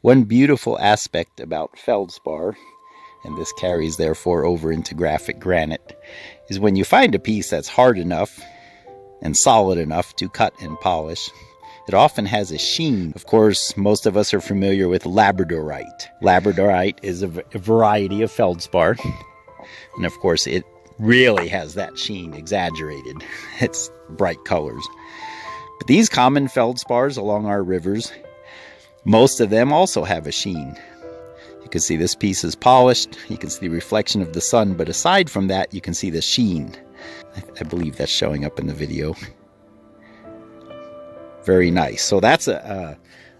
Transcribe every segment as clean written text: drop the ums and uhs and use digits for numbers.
One beautiful aspect about feldspar, and this carries therefore over into graphic granite, is when you find a piece that's hard enough and solid enough to cut and polish, it often has a sheen. Of course, most of us are familiar with labradorite. Labradorite is a variety of feldspar, and of course it really has that sheen exaggerated. It's bright colors. But these common feldspars along our rivers, most of them also have a sheen. You can see this piece is polished, you can see the reflection of the sun, but aside from that, you can see the sheen. I believe that's showing up in the video. Very nice. So that's a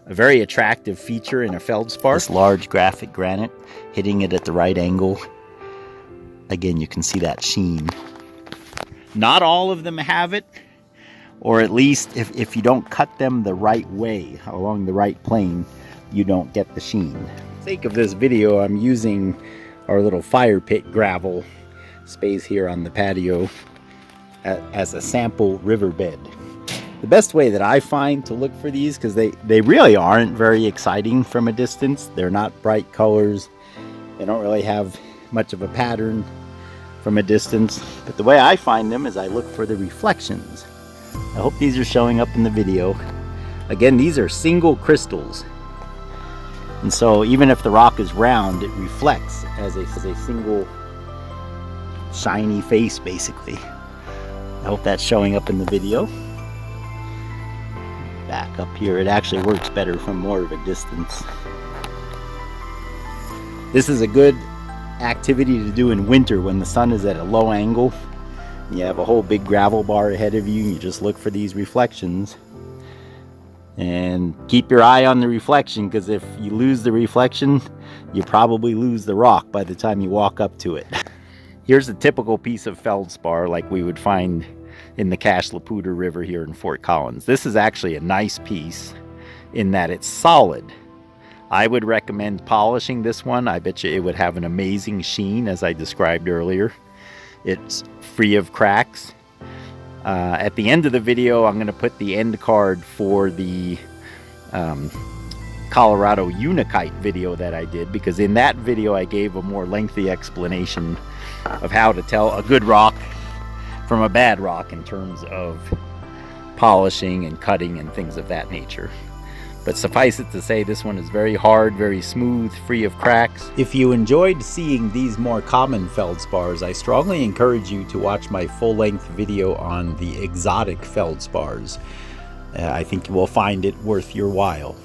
very attractive feature in a feldspar. This large graphic granite, hitting it at the right angle. Again, you can see that sheen. Not all of them have it, or at least if you don't cut them the right way, along the right plane, you don't get the sheen. For the sake of this video, I'm using our little fire pit gravel space here on the patio as a sample riverbed. The best way that I find to look for these, because they really aren't very exciting from a distance. They're not bright colors. They don't really have much of a pattern from a distance. But the way I find them is I look for the reflections. I hope these are showing up in the video. Again, these are single crystals. And so even if the rock is round, it reflects as a single shiny face, basically. I hope that's showing up in the video. Back up here, it actually works better from more of a distance. This is a good activity to do in winter when the sun is at a low angle. You have a whole big gravel bar ahead of you, and you just look for these reflections. And keep your eye on the reflection, because if you lose the reflection, you probably lose the rock by the time you walk up to it. Here's a typical piece of feldspar like we would find in the Cache-la-Poudre River here in Fort Collins. This is actually a nice piece in that it's solid. I would recommend polishing this one. I bet you it would have an amazing sheen, as I described earlier. It's free of cracks. At the end of the video, I'm going to put the end card for the Colorado Unakite video that I did, because in that video I gave a more lengthy explanation of how to tell a good rock from a bad rock in terms of polishing and cutting and things of that nature. But suffice it to say, this one is very hard, very smooth, free of cracks. If you enjoyed seeing these more common feldspars, I strongly encourage you to watch my full-length video on the exotic feldspars. I think you will find it worth your while.